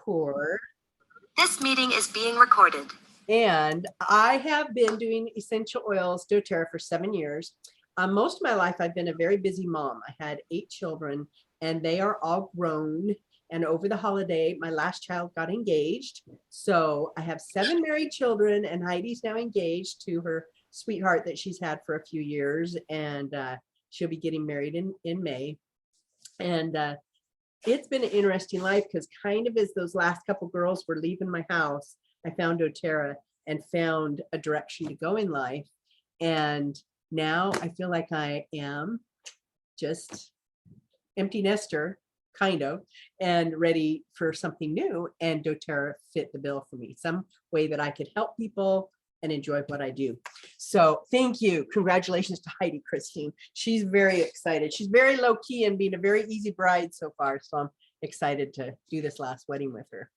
record. This meeting is being recorded. And I have been doing essential oils, doTERRA, for 7 years. Most of my life, I've been a very busy mom. I had 8 children, and they are all grown. And over the holiday, my last child got engaged. So I have 7 married children, and Heidi's now engaged to her sweetheart that she's had for a few years. And she'll be getting married in May. And it's been an interesting life because kind of as those last couple girls were leaving my house, I found doTERRA and found a direction to go in life. And now I feel like I am just empty nester, kind of, and ready for something new. And doTERRA fit the bill for me, some way that I could help people and enjoy what I do. So thank you. Congratulations to Heidi Christine. She's very excited. She's very low key and being a very easy bride so far. So I'm excited to do this last wedding with her.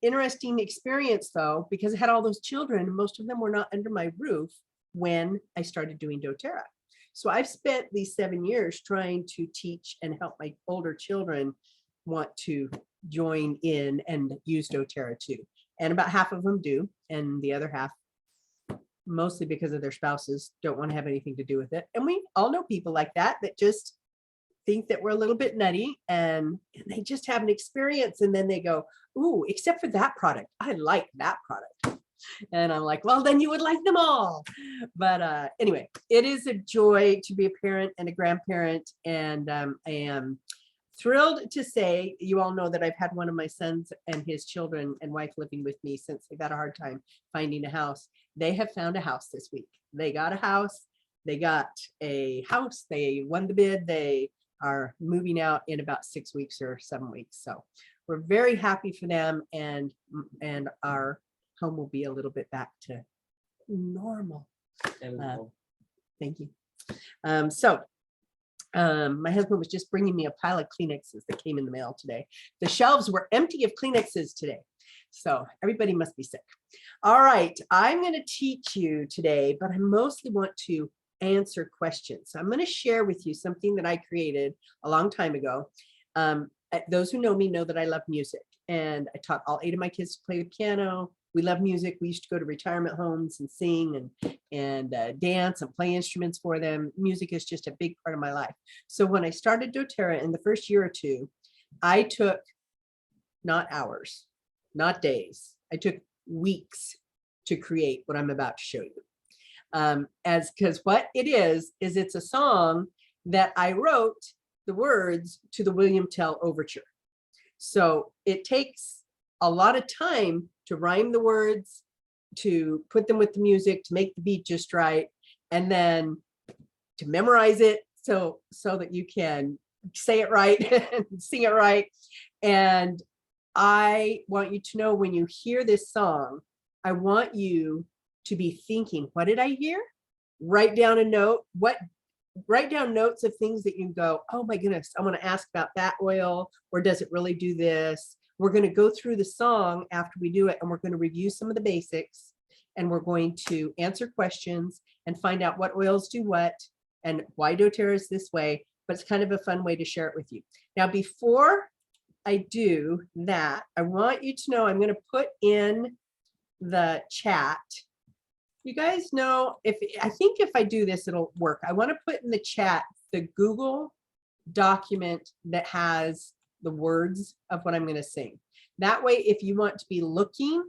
Interesting experience though, because I had all those children, most of them were not under my roof when I started doing doTERRA. So I've spent these 7 years trying to teach and help my older children want to join in and use doTERRA too. And about half of them do. And the other half, mostly because of their spouses, don't want to have anything to do with it. And we all know people like that, that just think that we're a little bit nutty and they just have an experience. And then they go, ooh, except for that product, I like that product. And I'm like, well, then you would like them all. But anyway, it is a joy to be a parent and a grandparent. And I am thrilled to say, you all know that I've had one of my sons and his children and wife living with me since they've had a hard time finding a house. They have found a house this week. They got a house. They got a house. They won the bid. They are moving out in about 6 weeks or 7 weeks. So we're very happy for them, and our home will be a little bit back to normal. Thank you. My husband was just bringing me a pile of Kleenexes that came in the mail today. The shelves were empty of Kleenexes today. So everybody must be sick. All right, I'm going to teach you today, but I mostly want to answer questions. So I'm going to share with you something that I created a long time ago. Those who know me know that I love music, and I taught all 8 of my kids to play the piano. We love music. We used to go to retirement homes and sing and dance and play instruments for them. Music is just a big part of my life. So when I started doTERRA in the first year or two, I took not hours, not days. I took weeks to create what I'm about to show you. Because what it is it's a song that I wrote the words to the William Tell Overture. So it takes a lot of time to rhyme the words, to put them with the music, to make the beat just right, and then to memorize it so that you can say it right and sing it right. And I want you to know, when you hear this song, I want you to be thinking, what did I hear? Write down a note. Write down notes of things that you go, oh my goodness, I want to ask about that oil, or does it really do this? We're going to go through the song after we do it, and we're going to review some of the basics, and we're going to answer questions and find out what oils do what and why doTERRA is this way. But it's kind of a fun way to share it with you. Now, before I do that, I want you to know I'm going to put in the chat. You guys know, I think if I do this, it'll work. I want to put in the chat the Google document that has the words of what I'm going to sing. That way, if you want to be looking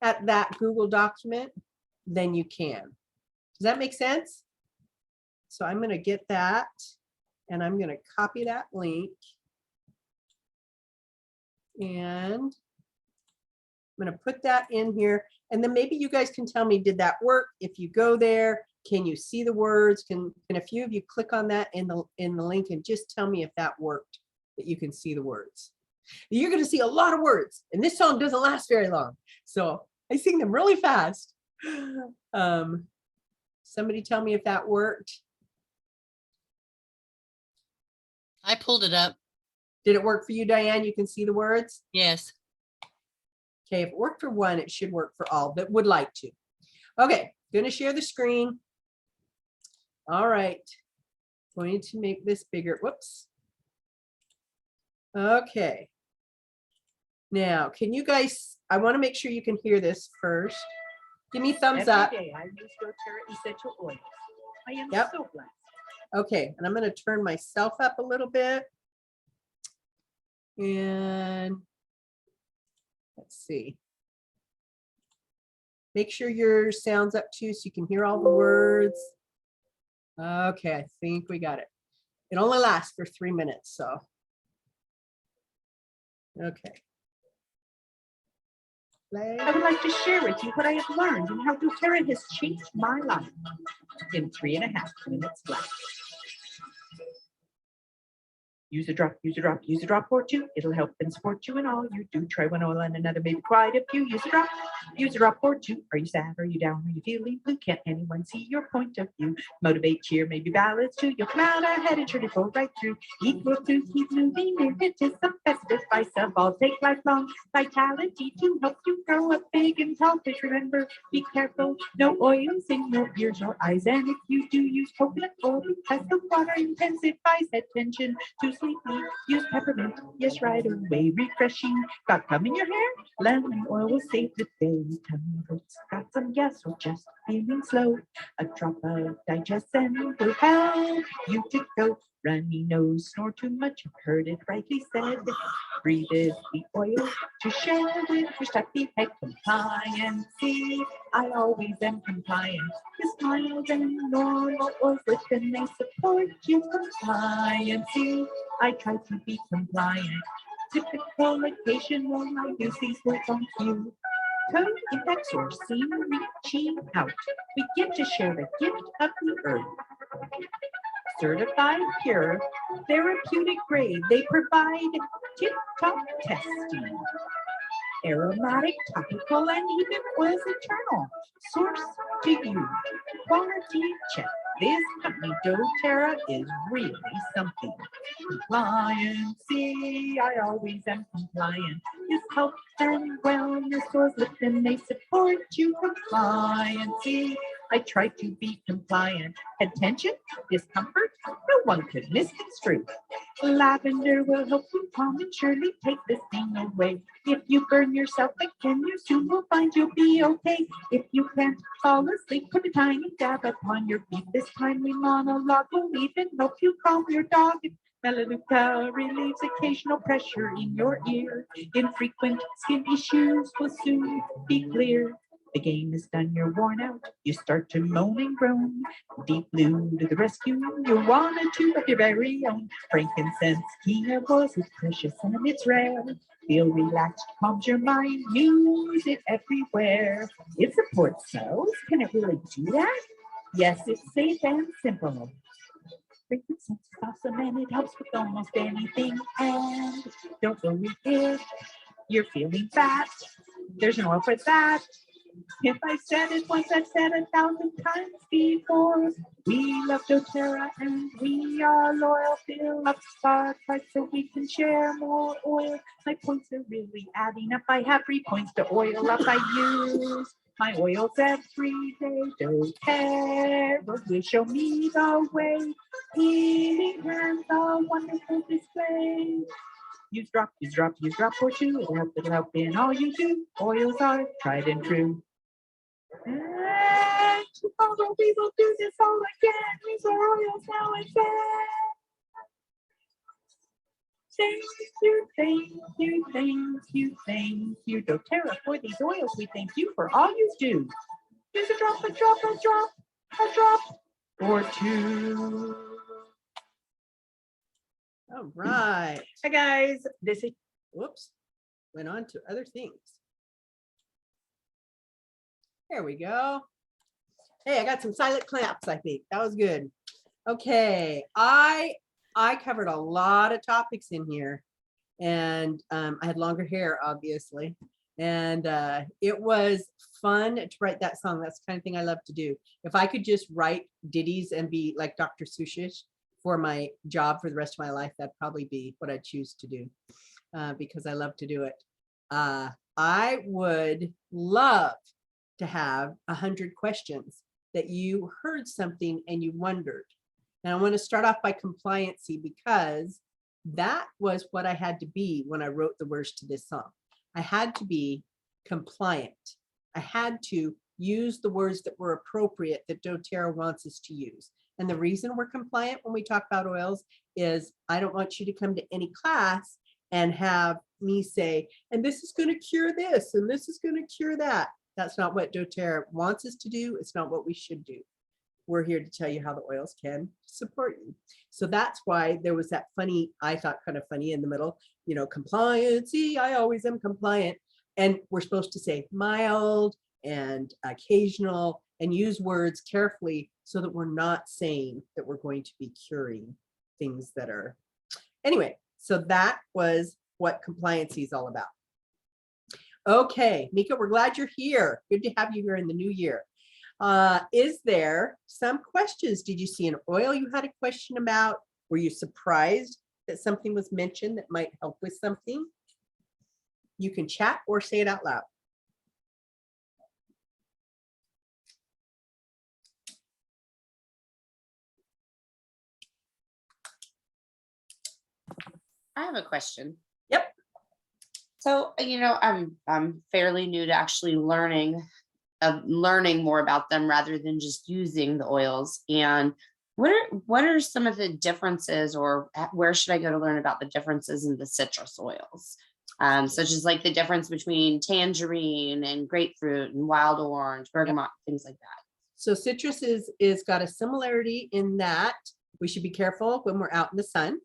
at that Google document, then you can. Does that make sense? So I'm going to get that, and I'm going to copy that link, and I'm going to put that in here. And then maybe you guys can tell me, did that work? If you go there, can you see the words? Can a few of you click on that in the link and just tell me if that worked, that you can see the words? You're going to see a lot of words, and this song doesn't last very long, so I sing them really fast. Somebody tell me if that worked. I pulled it up. Did it work for you, Diane? You can see the words? Yes. Okay, if it worked for one, it should work for all that would like to. Okay, going to share the screen. All right, going to make this bigger. Whoops. Okay. Now, can you guys, I want to make sure you can hear this first. Give me thumbs Every up. day I use doTERRA essential oils. I am Yep. so blessed. Okay, and I'm going to turn myself up a little bit. And let's see. Make sure your sound's up too so you can hear all the words. Okay, I think we got it. It only lasts for 3 minutes, so. Okay. Play. I would like to share with you what I have learned and how doTERRA has changed my life in 3.5 minutes flat. Use a drop, use a drop, use a drop or two. It'll help and support you in all you do. Try one oil and another, maybe quite a few. Use a drop or two. Are you sad? Are you down? Are you feeling blue? Can't anyone see your point of view? Motivate, cheer, maybe ballads too. You'll come out ahead and turn it go right through. Equal to keep moving. It is the best advice of all. Take lifelong vitality to help you grow up big and tall. Fish, remember, be careful. No oils in your ears or eyes. And if you do use coconut oil, because the water intensifies attention to sleepy. Use peppermint, yes, right away. Refreshing. Got cum in your hair? Lemon oil will save the day. Tummy hurts, got some gas, or just feeling slow. A drop of digestion will help you to go. Runny nose, snore too much, I've heard it rightly said. Breathe is the oil to share with your stuffy head. Compliancy, I always am compliant. This mild and normal oils with and they support you. Compliancy, I try to be compliant. Typical occasional, I use these words on cue. Code effects or seem reaching out. We get to share the gift of the earth. Certified pure, therapeutic grade. They provide tip-top testing. Aromatic, topical, and even oils eternal. Source to you. Quality check. This company doTERRA is really something. Compliancy, I always am compliant. This health and wellness stores lift and they support you. Compliancy, I try to be compliant. Attention, discomfort, no one could misconstrue. Lavender will help you calm and surely take this thing away. If you burn yourself again, you soon will find you'll be okay. If you can't fall asleep, put a tiny dab upon your feet. This timely monologue will even help you calm your dog. Melaleuca relieves occasional pressure in your ear. Infrequent skin issues will soon be clear. The game is done, you're worn out. You start to moan and groan. Deep blue to the rescue. You want a tube of your very own. Frankincense, king of oils, it's precious and it's rare. Feel relaxed, calms your mind. Use it everywhere. It supports cells. Can it really do that? Yes, it's safe and simple. Frankincense is awesome and it helps with almost anything. And don't worry if you're feeling fat. There's an oil for that. If I said it once, I've said 1,000 times before. We love doTERRA and we are loyal. Fill up our carts so we can share more oil. My points are really adding up. I have 3 points to oil up. I use my oils every day. doTERRA will show me the way. Healing hands, a wonderful display. Use drop, use drop, use drop or two. It'll help in all you do. Oils are tried and true. And tomorrow we will do this all again. Use our oils now and then. Thank you, thank you, thank you, thank you, doTERRA, for these oils. We thank you for all you do. Use a drop, a drop, a drop, a drop or two. All right. Hi guys, this is Whoops. Went on to other things. There we go. Hey, I got some silent claps, I think. That was good. Okay. I covered a lot of topics in here. And I had longer hair, obviously. And it was fun to write that song. That's the kind of thing I love to do. If I could just write ditties and be like Dr. Seuss for my job for the rest of my life, that'd probably be what I'd choose to do because I love to do it. I would love to have 100 questions that you heard something and you wondered. And I want to start off by compliancy because that was what I had to be when I wrote the words to this song. I had to be compliant. I had to use the words that were appropriate that doTERRA wants us to use. And the reason we're compliant when we talk about oils is I don't want you to come to any class and have me say, and this is going to cure this, and this is going to cure that. That's not what doTERRA wants us to do. It's not what we should do. We're here to tell you how the oils can support you. So that's why there was that funny, I thought kind of funny in the middle, you know, compliant. See, I always am compliant. And we're supposed to say mild and occasional and use words carefully so that we're not saying that we're going to be curing things that are. Anyway, so that was what compliancy is all about. Okay, Mika, we're glad you're here. Good to have you here in the new year. Is there some questions? Did you see an oil you had a question about? Were you surprised that something was mentioned that might help with something? You can chat or say it out loud. I have a question. Yep. So, I'm fairly new to actually learning more about them rather than just using the oils. And what are some of the differences, or where should I go to learn about the differences in the citrus oils? Such as like the difference between tangerine and grapefruit and wild orange, bergamot, things like that. So citrus is got a similarity in that we should be careful when we're out in the sun,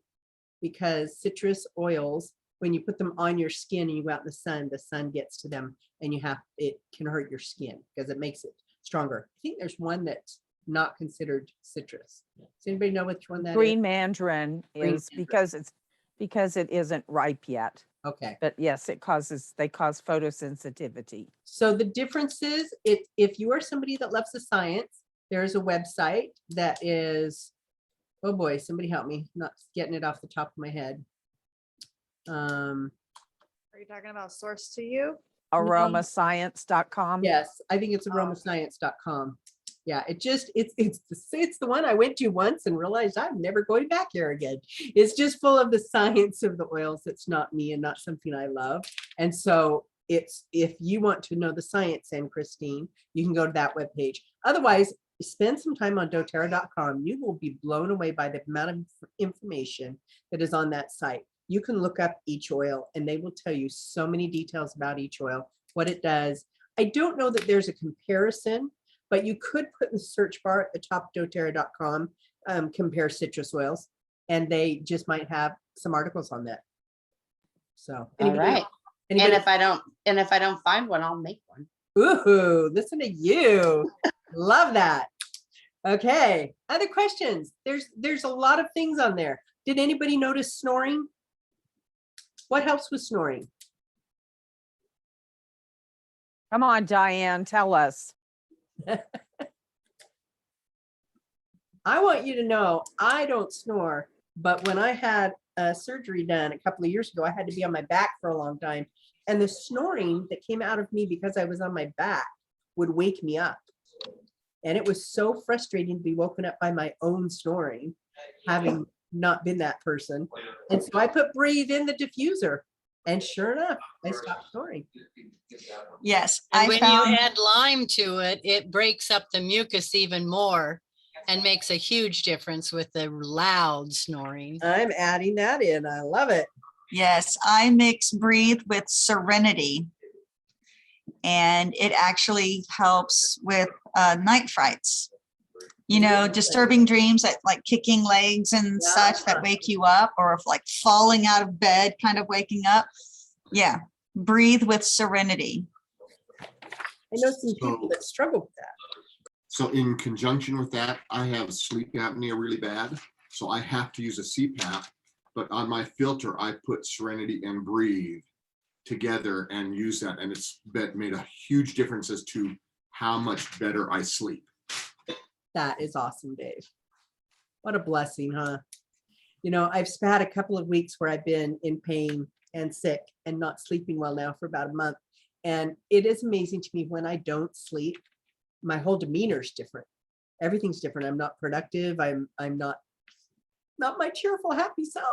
because citrus oils, when you put them on your skin and you go out in the sun gets to them and it can hurt your skin because it makes it stronger. I think there's one that's not considered citrus. Does anybody know which one that Green is? mandarin Green is because it isn't ripe yet. Okay. But yes, they cause photosensitivity. So the difference is, if you are somebody that loves the science, there's a website that is, oh boy, somebody help me, not getting it off the top of my head. Are you talking about Source to You? Aromascience.com. Yes, I think it's aromascience.com. Yeah, it's the one I went to once and realized I'm never going back here again. It's just full of the science of the oils. It's not me and not something I love. And so if you want to know the science, and Christine, you can go to that webpage. Otherwise, spend some time on doTERRA.com. You will be blown away by the amount of information that is on that site. You can look up each oil and they will tell you so many details about each oil, what it does. I don't know that there's a comparison, but you could put in the search bar at the top of doTERRA.com, compare citrus oils, and they just might have some articles on that. So All right. And anybody, if I don't find one, I'll make one. ooh, listen to you. Love that. Okay, other questions? There's a lot of things on there. Did anybody notice snoring? What helps with snoring? Come on, Diane, tell us. I want you to know I don't snore, but when I had a surgery done a couple of years ago, I had to be on my back for a long time. And the snoring that came out of me because I was on my back would wake me up. And it was so frustrating to be woken up by my own snoring, having not been that person. And so I put Breathe in the diffuser. And sure enough, I stopped snoring. Yes, And I when found you add lime to it, it breaks up the mucus even more and makes a huge difference with the loud snoring. I'm adding that in. I love it. yes, I mix Breathe with Serenity, and it actually helps with night frights. You know, disturbing dreams that like kicking legs and such that wake you up, or if like falling out of bed, kind of waking up. Yeah, Breathe with Serenity. I know some people that struggle with that. So in conjunction with that, I have sleep apnea really bad. So I have to use a CPAP, but on my filter, I put Serenity and Breathe together and use that. And it's made a huge difference as to how much better I sleep. That is awesome, Dave. What a blessing, huh? You know, I've had a couple of weeks where I've been in pain and sick and not sleeping well now for about a month. And it is amazing to me when I don't sleep, my whole demeanor is different. Everything's different. I'm not productive. I'm not my cheerful, happy self.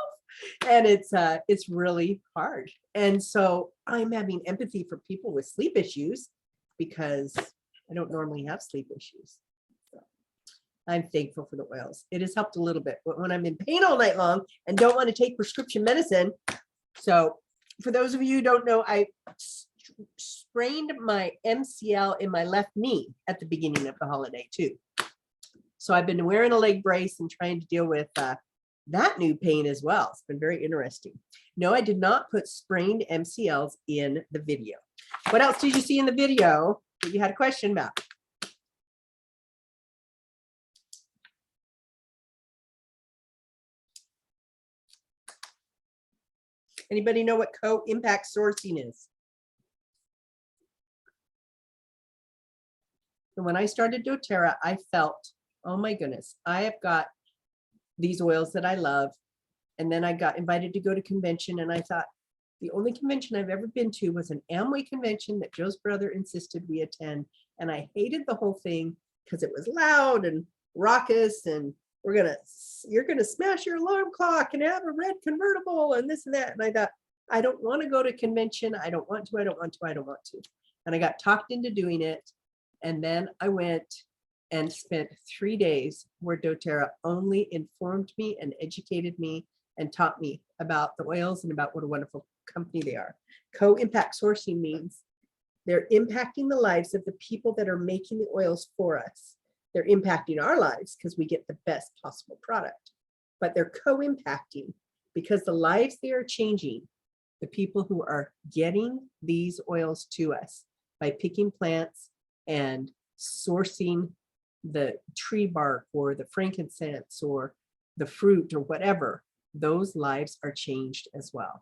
And it's really hard. And so I'm having empathy for people with sleep issues because I don't normally have sleep issues. So I'm thankful for the oils. It has helped a little bit, but when I'm in pain all night long and don't want to take prescription medicine. So for those of you who don't know, I sprained my MCL in my left knee at the beginning of the holiday too. So I've been wearing a leg brace and trying to deal with that new pain as well. It's been very interesting. No, I did not put sprained MCLs in the video. What else did you see in the video that you had a question about? Anybody know what co-impact sourcing is? And when I started doTERRA, I felt, oh my goodness, I have got these oils that I love. And then I got invited to go to convention and I thought the only convention I've ever been to was an Amway convention that Joe's brother insisted we attend. And I hated the whole thing because it was loud and raucous and you're gonna smash your alarm clock and have a red convertible and this and that. And I thought, I don't want to go to convention. I don't want to. And I got talked into doing it. And then I went and spent 3 days where doTERRA only informed me and educated me and taught me about the oils and about what a wonderful company they are. Co-impact sourcing means they're impacting the lives of the people that are making the oils for us. They're impacting our lives because we get the best possible product, but they're co-impacting because the lives they are changing, the people who are getting these oils to us by picking plants and sourcing the tree bark or the frankincense or the fruit or whatever, those lives are changed as well.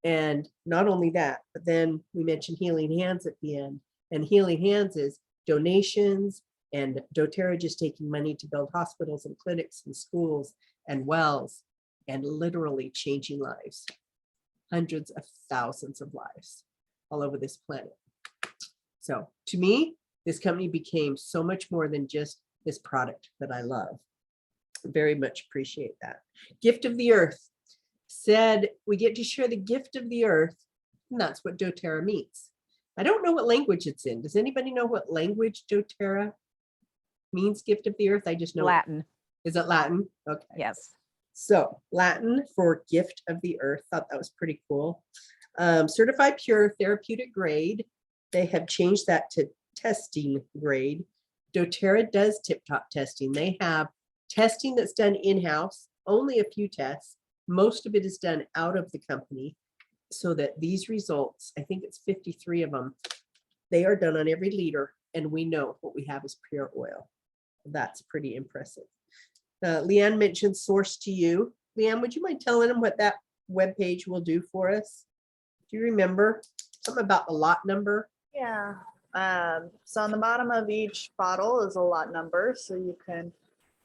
And not only that, but then we mentioned Healing Hands at the end, and Healing Hands is donations and doTERRA just taking money to build hospitals and clinics and schools and wells and literally changing lives, hundreds of thousands of lives all over this planet. So to me, this company became so much more than just this product that I love. Very much appreciate that. Gift of the Earth said we get to share the gift of the earth, and that's what doTERRA means. I don't know what language it's in. Does anybody know what language doTERRA means, gift of the earth? I just know Latin. Is it Latin? Okay. Yes. So Latin for gift of the earth. Thought that was pretty cool. Certified pure therapeutic grade. They have changed that to testing grade. doTERRA does tip-top testing. They have testing that's done in-house, only a few tests. Most of it is done out of the company so that these results, I think it's 53 of them, they are done on every liter and we know what we have is pure oil. That's pretty impressive. Leanne mentioned Source to You. Leanne, would you mind telling them what that webpage will do for us? Do you remember something about the lot number? Yeah. So on the bottom of each bottle is a lot number. So you can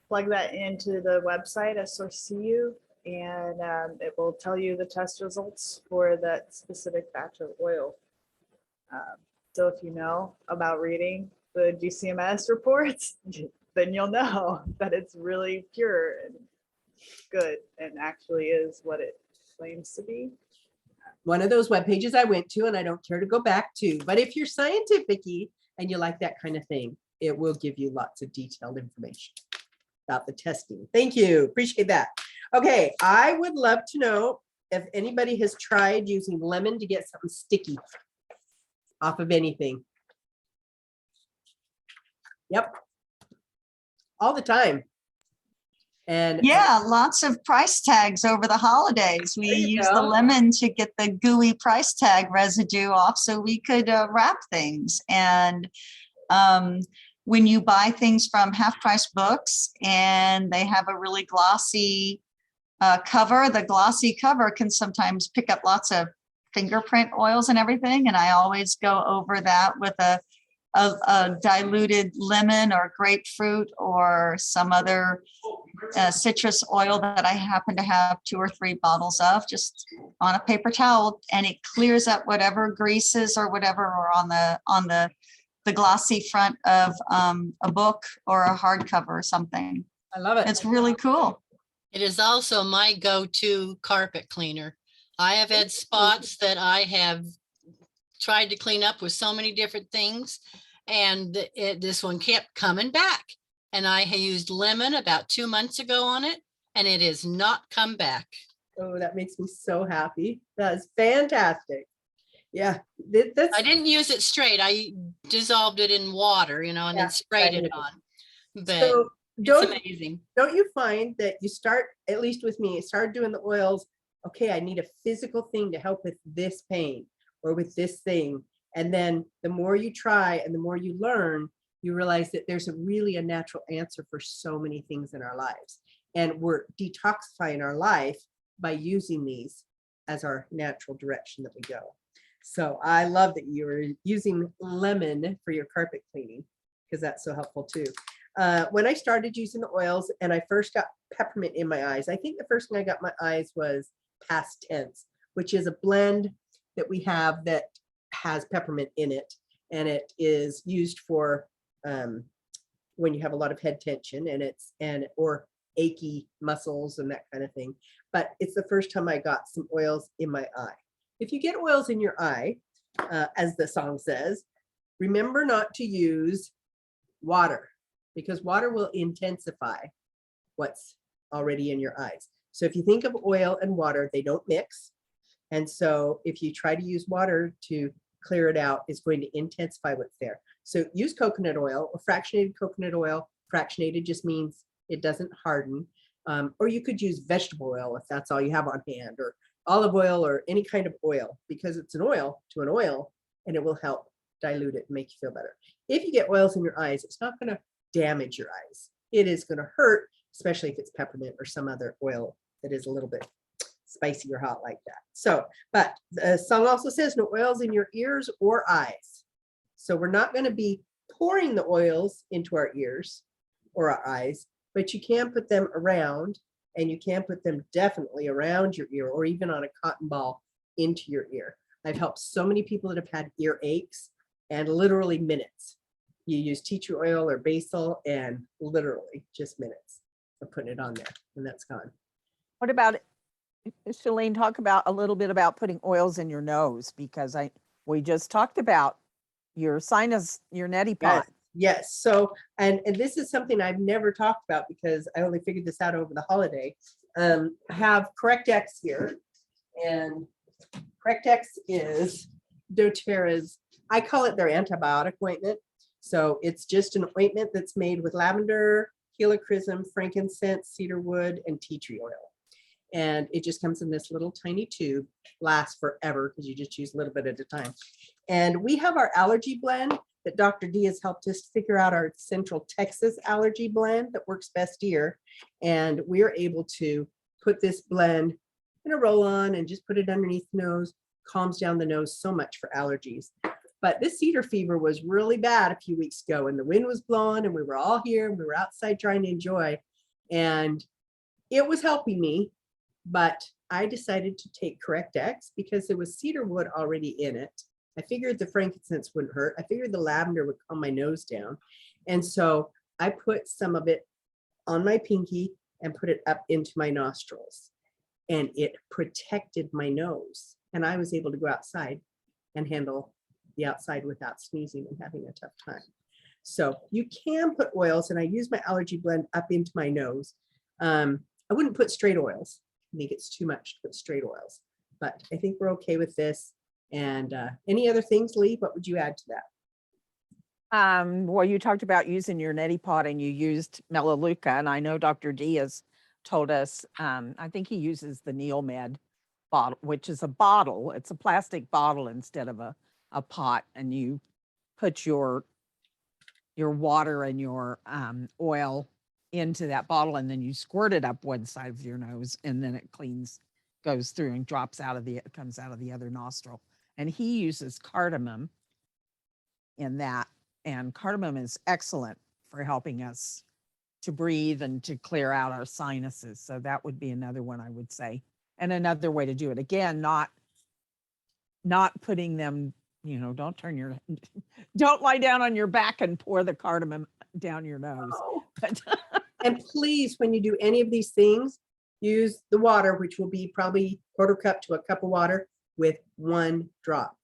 plug that into the website at Source to You, and it will tell you the test results for that specific batch of oil. So if you know about reading the GCMS reports, then you'll know that it's really pure and good and actually is what it claims to be. One of those web pages I went to and I don't care to go back to, but if you're scientific-y and you like that kind of thing, it will give you lots of detailed information about the testing. Thank you, appreciate that. Okay, I would love to know if anybody has tried using lemon to get something sticky off of anything. Yep, all the time. And Yeah, lots of price tags over the holidays. We There you use the go. lemon to get the gooey price tag residue off so we could wrap things. And when you buy things from Half Price Books and they have a really glossy cover, the glossy cover can sometimes pick up lots of fingerprint oils and everything. And I always go over that with a diluted lemon or grapefruit or some other citrus oil that I happen to have 2 or 3 bottles of, just on a paper towel, and it clears up whatever greases or whatever are on the glossy front of a book or a hardcover or something. I love it. It's really cool. It is also my go-to carpet cleaner. I have had spots that I have tried to clean up with so many different things, and this one kept coming back. And I used lemon about 2 months ago on it, and it has not come back. Oh, that makes me so happy. That is fantastic. Yeah, that's I didn't use it straight. I dissolved it in water, and Yeah, then sprayed it right. on. But so. it's Don't amazing. don't you find that you start, at least with me, start doing the oils? Okay, I need a physical thing to help with this pain or with this thing, and then the more you try and the more you learn, you realize that there's really a natural answer for so many things in our lives, and we're detoxifying our life by using these as our natural direction that we go. So I love that you're using lemon for your carpet cleaning, because that's so helpful too. When I started using the oils and I first got peppermint in my eyes, I think the first thing I got my eyes was Past Tense, which is a blend that we have that has peppermint in it. And it is used for when you have a lot of head tension or achy muscles and that kind of thing. But it's the first time I got some oils in my eye. If you get oils in your eye, as the song says, remember not to use water, because water will intensify what's already in your eyes. So if you think of oil and water, they don't mix. And so if you try to use water to clear it out, it's going to intensify what's there. So use coconut oil or fractionated coconut oil. Fractionated just means it doesn't harden. Or you could use vegetable oil if that's all you have on hand, or olive oil or any kind of oil, because it's an oil to an oil and it will help dilute it and make you feel better. If you get oils in your eyes, it's not going to damage your eyes. It is going to hurt, especially if it's peppermint or some other oil that is a little bit spicy or hot like that. So, but the song also says no oils in your ears or eyes. So we're not going to be pouring the oils into our ears or our eyes, but you can put them around, and you can put them definitely around your ear or even on a cotton ball into your ear. I've helped so many people that have had ear aches, and literally minutes. You use tea tree oil or basil and literally just minutes of putting it on there, and that's gone. What about, Shalene, talk about a little bit about putting oils in your nose, because we just talked about your sinus, your neti pot. Yes. So, and this is something I've never talked about because I only figured this out over the holiday. I have Correct-X here, and Correct-X is doTERRA's, I call it their antibiotic ointment. So it's just an ointment that's made with lavender, helichrysum, frankincense, cedarwood, and tea tree oil. And it just comes in this little tiny tube, lasts forever because you just use a little bit at a time. And we have our allergy blend that Dr. D has helped us figure out, our Central Texas allergy blend that works best here. And we're able to put this blend in a roll-on and just put it underneath the nose, calms down the nose so much for allergies. But this cedar fever was really bad a few weeks ago, and the wind was blowing and we were all here and we were outside trying to enjoy, and it was helping me. But I decided to take Correct-X because there was cedar wood already in it. I figured the frankincense wouldn't hurt. I figured the lavender would calm my nose down. And so I put some of it on my pinky and put it up into my nostrils, and it protected my nose. And I was able to go outside and handle the outside without sneezing and having a tough time. So you can put oils, and I use my allergy blend up into my nose. I wouldn't put straight oils. I think it's too much to put straight oils, but I think we're okay with this. And any other things, Lee? What would you add to that? Well, you talked about using your neti pot and you used Melaleuca, and I know Dr. D has told us, I think he uses the Neomed bottle, which is a bottle. It's a plastic bottle instead of a pot, and you put your water and your oil into that bottle, and then you squirt it up one side of your nose, and then it goes through and comes out of the other nostril. And he uses cardamom in that, and cardamom is excellent for helping us to breathe and to clear out our sinuses. So that would be another one I would say. And another way to do it, again, not putting them, don't lie down on your back and pour the cardamom down your nose. And please, when you do any of these things, use the water, which will be probably quarter cup to a cup of water with 1 drop.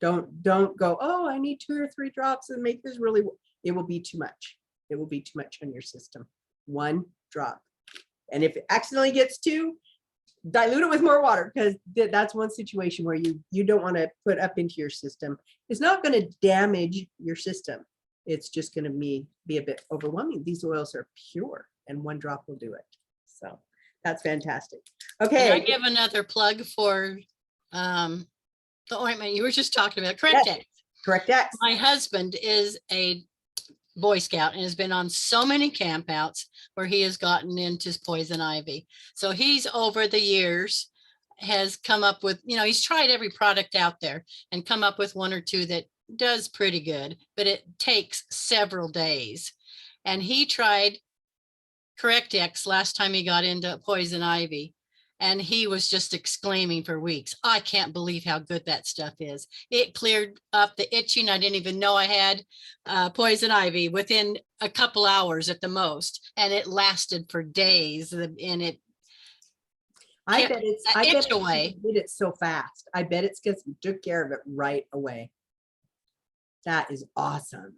Don't go, oh, I need 2 or 3 drops and make this really, it will be too much. It will be too much on your system. 1 drop. And if it accidentally gets 2, dilute it with more water, because that's one situation where you don't want to put up into your system. It's not going to damage your system. It's just going to be a bit overwhelming. These oils are pure and 1 drop will do it. So that's fantastic. Can I Okay. give another plug for the ointment you were just talking about? Correct. Yes. Correct X. My husband is a Boy Scout and has been on so many campouts where he has gotten into poison ivy. So he's over the years has come up with, he's tried every product out there and come up with 1 or 2 that does pretty good, but it takes several days. And he tried Correct X last time he got into poison ivy. And he was just exclaiming for weeks, I can't believe how good that stuff is. It cleared up the itching. I didn't even know I had poison ivy within a couple hours at the most. And it lasted for days. And it I kept bet it's, that I bet itch away. it did it so fast. I bet it's because you took care of it right away. That is awesome.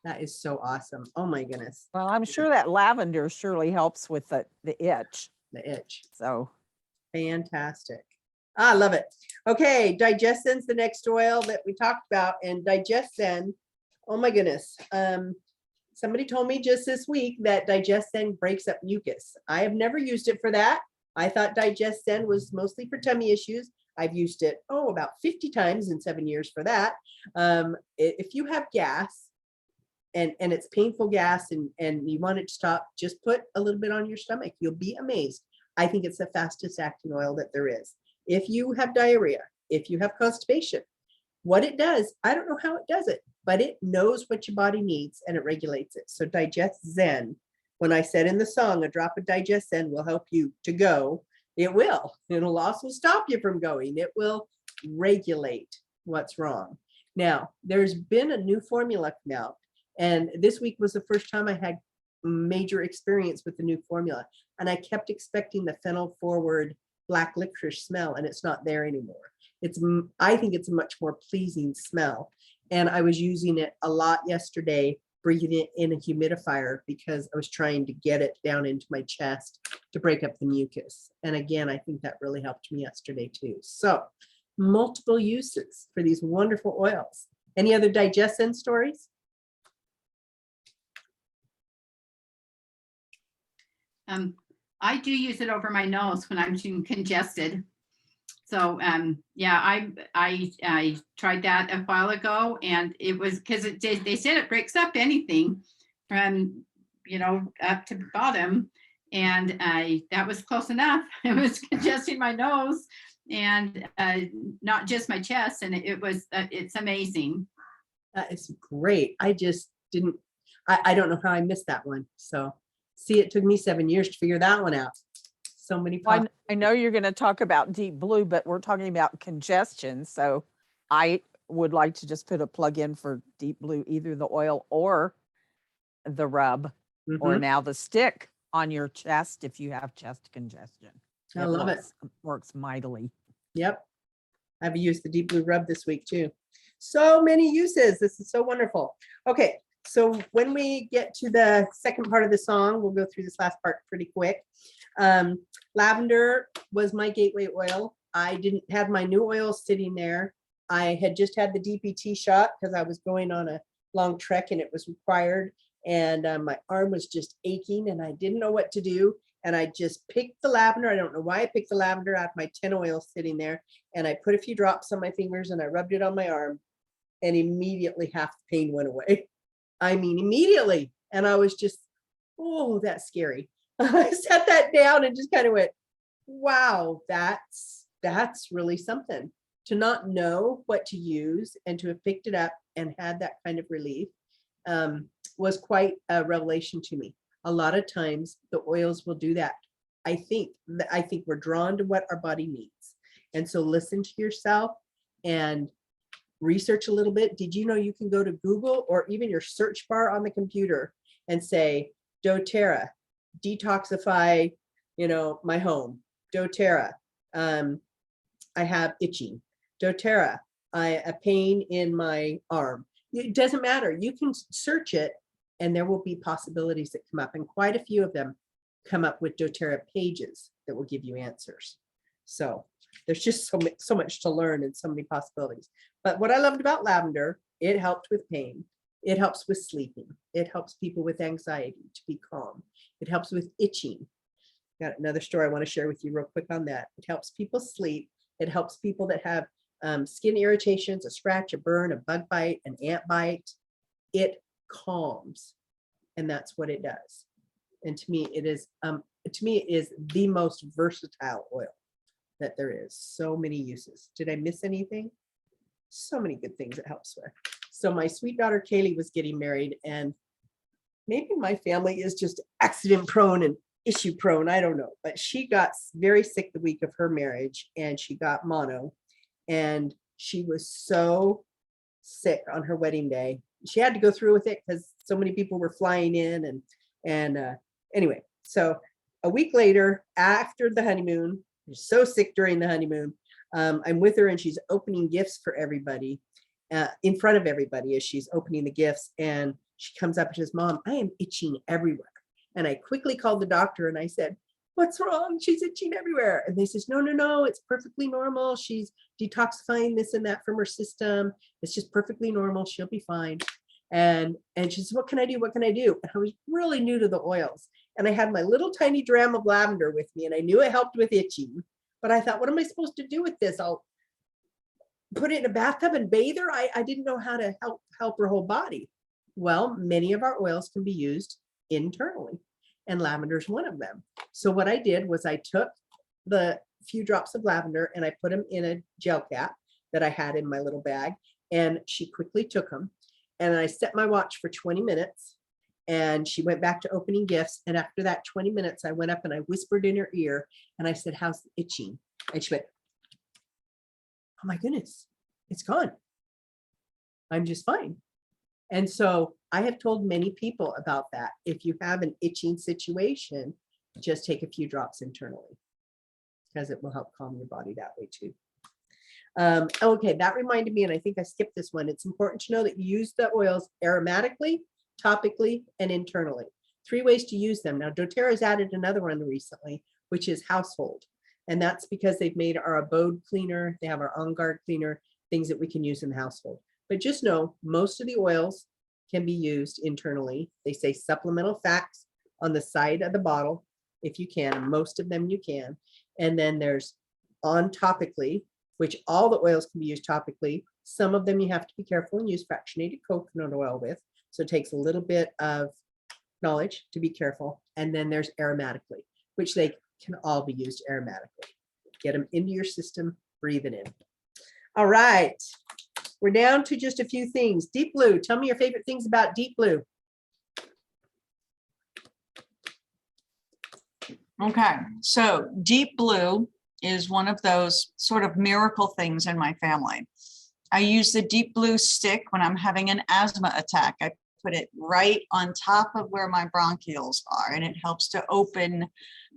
That is so awesome. Oh my goodness. Well, I'm sure that lavender surely helps with the itch. The itch. So Fantastic. I love it. Okay, Digestin's the next oil that we talked about, and Digestin, oh my goodness. Somebody told me just this week that Digestin breaks up mucus. I have never used it for that. I thought Digestin was mostly for tummy issues. I've used it, about 50 times in 7 years for that. If you have gas and it's painful gas and you want it to stop, just put a little bit on your stomach. You'll be amazed. I think it's the fastest acting oil that there is. If you have diarrhea, if you have constipation, what it does, I don't know how it does it, but it knows what your body needs and it regulates it. So Digest Zen, when I said in the song, a drop of Digest Zen will help you to go, it will. It'll also stop you from going. It will regulate what's wrong. Now, there's been a new formula come out, and this week was the first time I had major experience with the new formula. And I kept expecting the fennel forward black licorice smell, and it's not there anymore. I think it's a much more pleasing smell. And I was using it a lot yesterday, breathing it in a humidifier because I was trying to get it down into my chest to break up the mucus. And again, I think that really helped me yesterday too. So multiple uses for these wonderful oils. Any other digestion stories? I do use it over my nose when I'm too congested. So yeah, I tried that a while ago, and it was because they said it breaks up anything from up to the bottom, and that was close enough. It was congesting my nose and not just my chest, and it's amazing. That is great. I just didn't. I don't know how I missed that one. So see, it took me 7 years to figure that one out. So many. well, I know you're going to talk about deep blue, but we're talking about congestion. So I would like to just put a plug in for deep blue, either the oil or the rub, or now the stick on your chest if you have chest congestion. I love it. Works mightily. Yep. I've used the deep blue rub this week too. So many uses. This is so wonderful. Okay. So when we get to the second part of the song, we'll go through this last part pretty quick. Lavender was my gateway oil. I didn't have my new oil sitting there. I had just had the DPT shot because I was going on a long trek and it was required. And my arm was just aching and I didn't know what to do. And I just picked the lavender. I don't know why I picked the lavender out of my 10 oils sitting there. And I put a few drops on my fingers and I rubbed it on my arm. And immediately half the pain went away. I mean, immediately. And I was just, oh, that's scary. I set that down and just kind of went, wow, that's really something. To not know what to use and to have picked it up and had that kind of relief was quite a revelation to me. A lot of times the oils will do that. I think we're drawn to what our body needs. And so listen to yourself and research a little bit. Did you know you can go to Google or even your search bar on the computer and say doTERRA, detoxify my home, doTERRA. I have itching, doTERRA. A pain in my arm. It doesn't matter. You can search it and there will be possibilities that come up, and quite a few of them come up with doTERRA pages that will give you answers. So there's just so much to learn and so many possibilities. But what I loved about lavender, it helped with pain. It helps with sleeping. It helps people with anxiety to be calm. It helps with itching. Got another story I want to share with you real quick on that. It helps people sleep. It helps people that have skin irritations, a scratch, a burn, a bug bite, an ant bite. It calms, and that's what it does. And to me, it is the most versatile oil that there is. So many uses. Did I miss anything? So many good things it helps with. So my sweet daughter Kaylee was getting married, and maybe my family is just accident prone and issue prone. I don't know, but she got very sick the week of her marriage, and she got mono, and she was so sick on her wedding day. She had to go through with it because so many people were flying in, and anyway, so a week later after the honeymoon, she's so sick during the honeymoon. I'm with her and she's opening gifts for everybody in front of everybody as she's opening the gifts, and she comes up and says, "Mom, I am itching everywhere." And I quickly called the doctor and I said, "What's wrong? She's itching everywhere." And they says, no, it's perfectly normal. She's detoxifying this and that from her system. It's just perfectly normal. She'll be fine. And she says, "What can I do? What can I do?" And I was really new to the oils. And I had my little tiny dram of lavender with me, and I knew it helped with itching. But I thought, what am I supposed to do with this? I'll put it in a bathtub and bathe her. I didn't know how to help her whole body. Well, many of our oils can be used internally, and lavender is one of them. So what I did was I took the few drops of lavender and I put them in a gel cap that I had in my little bag, and she quickly took them, and I set my watch for 20 minutes, and she went back to opening gifts. And after that 20 minutes, I went up and I whispered in her ear and I said, "How's the itching?" And she went, "Oh my goodness, it's gone. I'm just fine." And so I have told many people about that. If you have an itching situation, just take a few drops internally, because it will help calm your body that way too. Okay, that reminded me, and I think I skipped this one. It's important to know that you use the oils aromatically, topically, and internally. 3 ways to use them. Now, doTERRA has added another one recently, which is household. And that's because they've made our abode cleaner. They have our on guard cleaner, things that we can use in the household. But just know, most of the oils can be used internally. They say supplemental facts on the side of the bottle, if you can. Most of them you can. And then there's on topically, which all the oils can be used topically. Some of them you have to be careful and use fractionated coconut oil with. So it takes a little bit of knowledge to be careful. And then there's aromatically, which they can all be used aromatically. Get them into your system, breathe it in. All right. We're down to just a few things. Deep blue. Tell me your favorite things about deep blue. Okay, so deep blue is one of those sort of miracle things in my family. I use the deep blue stick when I'm having an asthma attack. I put it right on top of where my bronchioles are, and it helps to open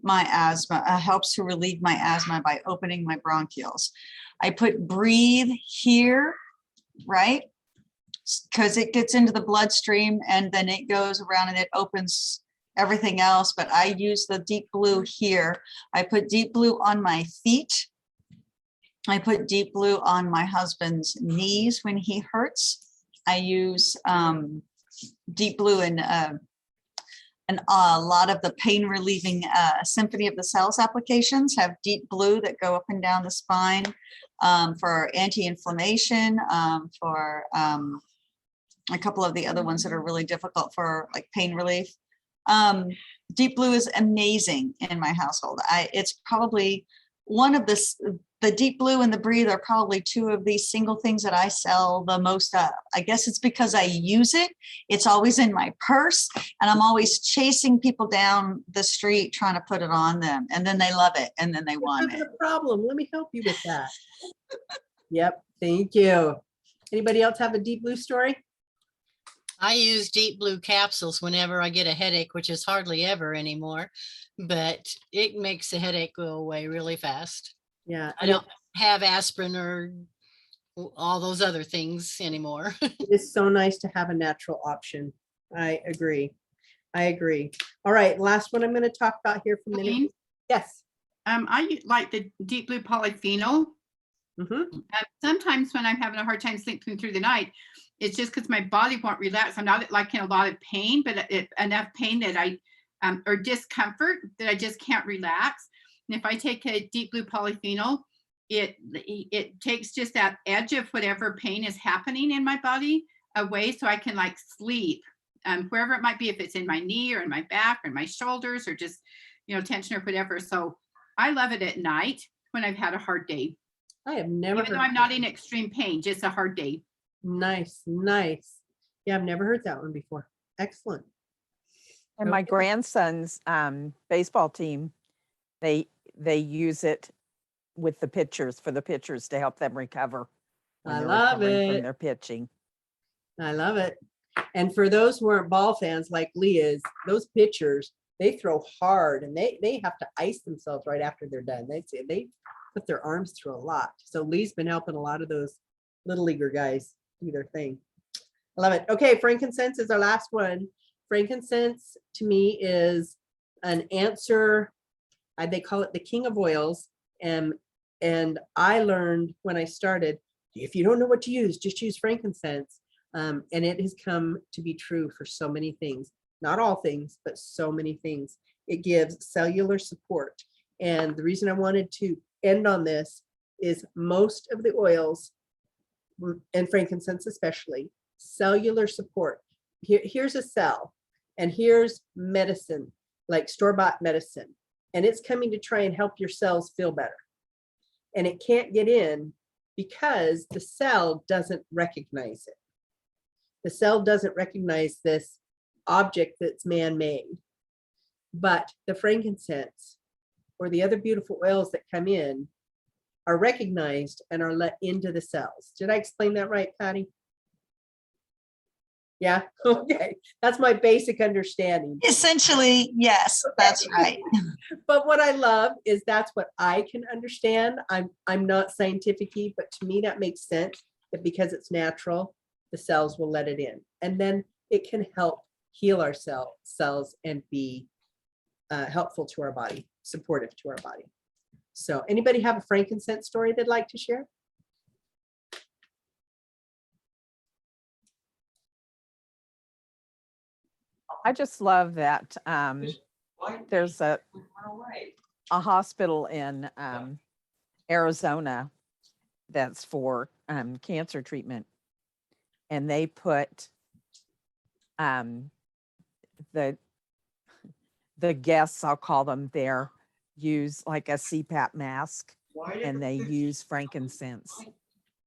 my asthma, helps to relieve my asthma by opening my bronchioles. I put breathe here, right? Because it gets into the bloodstream and then it goes around and it opens everything else, but I use the deep blue here. I put deep blue on my feet. I put deep blue on my husband's knees when he hurts. I use deep blue in a lot of the pain relieving Symphony of the Cells applications have deep blue that go up and down the spine for anti-inflammation, for a couple of the other ones that are really difficult for like pain relief. Deep blue is amazing in my household. It's probably one of the deep blue and the breathe are probably 2 of these single things that I sell the most of. I guess it's because I use it. It's always in my purse and I'm always chasing people down the street trying to put it on them. And then they love it and then they want it. No problem. Let me help you with that. Yep. Thank you. Anybody else have a deep blue story? I use deep blue capsules whenever I get a headache, which is hardly ever anymore, but it makes the headache go away really fast. Yeah. I don't have aspirin or all those other things anymore. It's so nice to have a natural option. I agree. I agree. All right, last one I'm going to talk about here for a minute. Jane? Yes. Like the deep blue polyphenol. Mm-hmm. Sometimes when I'm having a hard time sleeping through the night, it's just because my body won't relax. I'm not like in a lot of pain, but enough pain that or discomfort that I just can't relax. And if I take a deep blue polyphenol, it takes just that edge of whatever pain is happening in my body away, so I can like sleep, wherever it might be, if it's in my knee or in my back or in my shoulders or just, tension or whatever. So I love it at night when I've had a hard day. I have never Even though heard I'm not in extreme pain, just a hard day. Nice, nice. Yeah, I've never heard that one before. Excellent. And my Okay. grandson's baseball team, they use it with the pitchers, for the pitchers to help them recover when I they're love recovering from it. their pitching. I love it. And for those who aren't ball fans like Lee is, those pitchers, they throw hard and they have to ice themselves right after they're done. They put their arms through a lot. So Lee's been helping a lot of those little leaguer guys do their thing. I love it. Okay, frankincense is our last one. Frankincense to me is an answer. They call it the king of oils. And I learned when I started, if you don't know what to use, just use frankincense. And it has come to be true for so many things. Not all things, but so many things. It gives cellular support. And the reason I wanted to end on this is most of the oils, and frankincense especially, cellular support. Here's a cell, and here's medicine, like store-bought medicine. And it's coming to try and help your cells feel better. And it can't get in because the cell doesn't recognize it. The cell doesn't recognize this object that's man-made. But the frankincense or the other beautiful oils that come in are recognized and are let into the cells. Did I explain that right, Patty? Yeah, okay. That's my basic understanding. Essentially, yes, that's right. But what I love is that's what I can understand. I'm not scientific-y, but to me that makes sense, that because it's natural, the cells will let it in. And then it can help heal our cells and be helpful to our body, supportive to our body. So anybody have a frankincense story they'd like to share? I just love that there's a hospital in Arizona that's for cancer treatment. And they put the guests, I'll call them there, use like a CPAP mask, and they use frankincense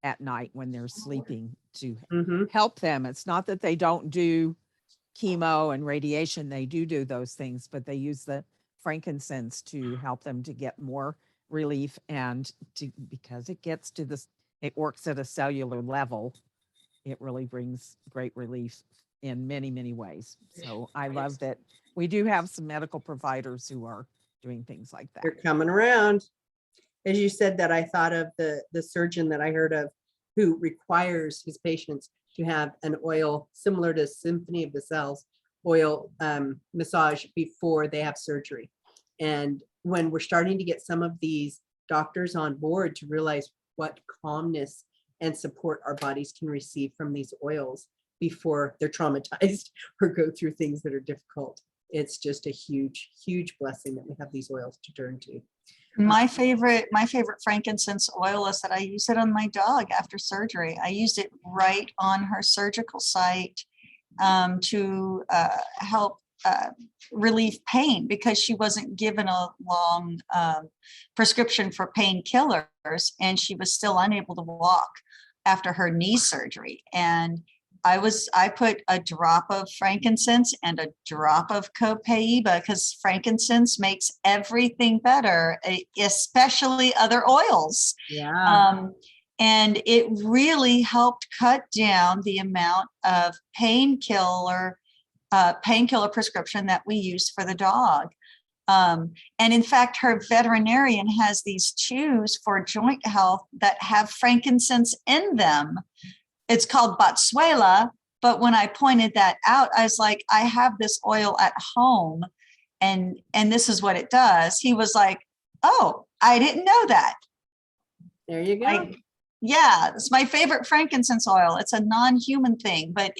at night when they're sleeping to help them. It's not that they don't do chemo and radiation, they do those things, but they use the frankincense to help them to get more relief, and because it gets to this, it works at a cellular level, it really brings great relief in many, many ways. So I love that we do have some medical providers who are doing things like that. They're coming around. As you said that, I thought of the surgeon that I heard of who requires his patients to have an oil similar to Symphony of the Cells oil massage before they have surgery. And when we're starting to get some of these doctors on board to realize what calmness and support our bodies can receive from these oils before they're traumatized or go through things that are difficult, it's just a huge, huge blessing that we have these oils to turn to. My favorite frankincense oil is that I use it on my dog after surgery. I used it right on her surgical site to help relieve pain, because she wasn't given a long prescription for painkillers, and she was still unable to walk after her knee surgery. And I put a drop of frankincense and a drop of copaiba, because frankincense makes everything better, especially other oils. Yeah. And it really helped cut down the amount of painkiller prescription that we use for the dog. And in fact, her veterinarian has these chews for joint health that have frankincense in them. It's called Botsuela. But when I pointed that out, I was like, I have this oil at home and this is what it does. He was like, oh, I didn't know that. There you go. Yeah, it's my favorite frankincense oil. It's a non-human thing, but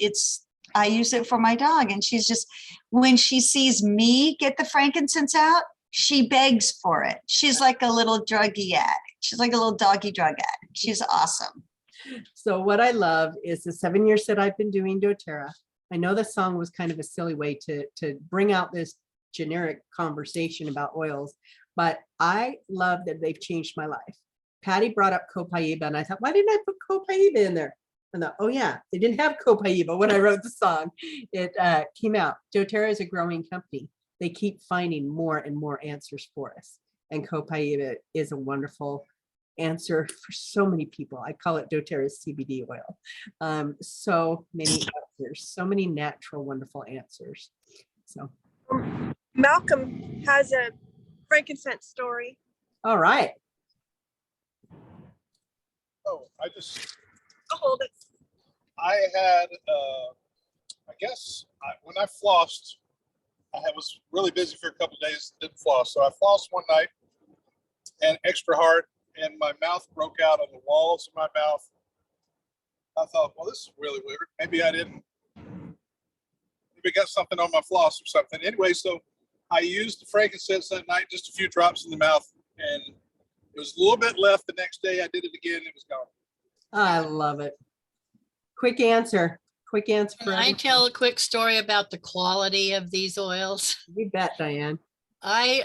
I use it for my dog. And she's just, when she sees me get the frankincense out, she begs for it. She's like a little druggie addict. She's like a little doggy drug addict. She's awesome. So what I love is the 7 years that I've been doing doTERRA. I know the song was kind of a silly way to bring out this generic conversation about oils, but I love that they've changed my life. Patty brought up Copaiba and I thought, why didn't I put Copaiba in there? And thought, oh yeah, they didn't have Copaiba when I wrote the song. It came out. doTERRA is a growing company. They keep finding more and more answers for us. And Copaiba is a wonderful answer for so many people. I call it doTERRA's CBD oil. So many answers, so many natural, wonderful answers. So Malcolm has a frankincense story. all right. Oh, I'll hold it. I had, I guess, when I flossed, was really busy for a couple of days, didn't floss. So I flossed one night and extra hard, and my mouth broke out on the walls of my mouth. I thought, well, this is really weird. Maybe got something on my floss or something. Anyway, so I used the frankincense that night, just a few drops in the mouth, and it was a little bit left. The next day I did it again, it was gone. I love it. Quick answer. Quick answer. Can I tell a quick story about the quality of these oils? You bet, Diane.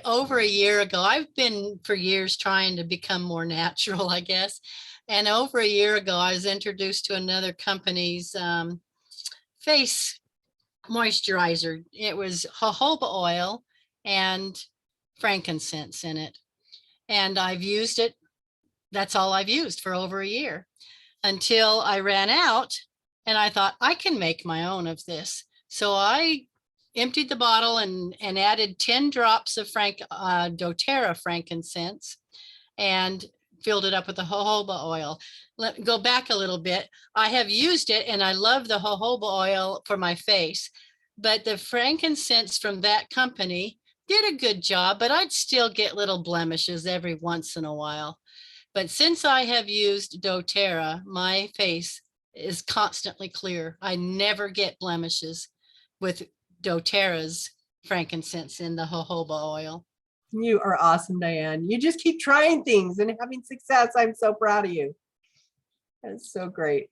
Over a year ago, I've been for years trying to become more natural, I guess. And over a year ago, I was introduced to another company's face moisturizer. It was jojoba oil and frankincense in it. And I've used it. That's all I've used for over a year until I ran out and I thought I can make my own of this. So I emptied the bottle and added 10 drops of doTERRA frankincense and filled it up with the jojoba oil. Let me go back a little bit. I have used it and I love the jojoba oil for my face, but the frankincense from that company did a good job, but I'd still get little blemishes every once in a while. But since I have used doTERRA, my face is constantly clear. I never get blemishes with doTERRA's frankincense in the jojoba oil. You are awesome, Diane. You just keep trying things and having success. I'm so proud of you. That's so great.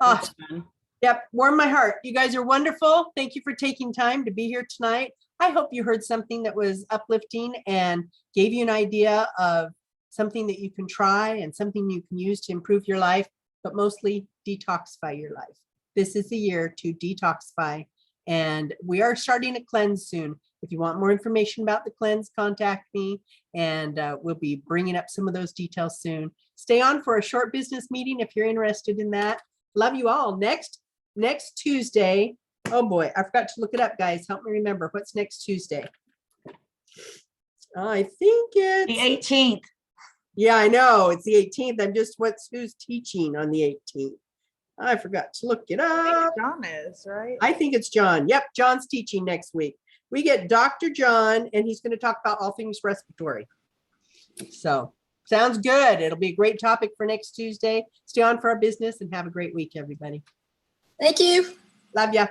Oh, It's fun. yep, warm my heart. You guys are wonderful. Thank you for taking time to be here tonight. I hope you heard something that was uplifting and gave you an idea of something that you can try and something you can use to improve your life, but mostly detoxify your life. This is the year to detoxify, and we are starting a cleanse soon. If you want more information about the cleanse, contact me, and we'll be bringing up some of those details soon. Stay on for a short business meeting if you're interested in that. Love you all. Next Tuesday. Oh boy, I forgot to look it up, guys. Help me remember. What's next Tuesday? I think it's The 18th. Yeah, I know. It's the 18th. I'm just who's teaching on the 18th. I forgot to look it I up. think John is, right? I think it's John. Yep, John's teaching next week. We get Dr. John, and he's going to talk about all things respiratory. So sounds good. It'll be a great topic for next Tuesday. Stay on for our business and have a great week, everybody. Thank you. Love ya.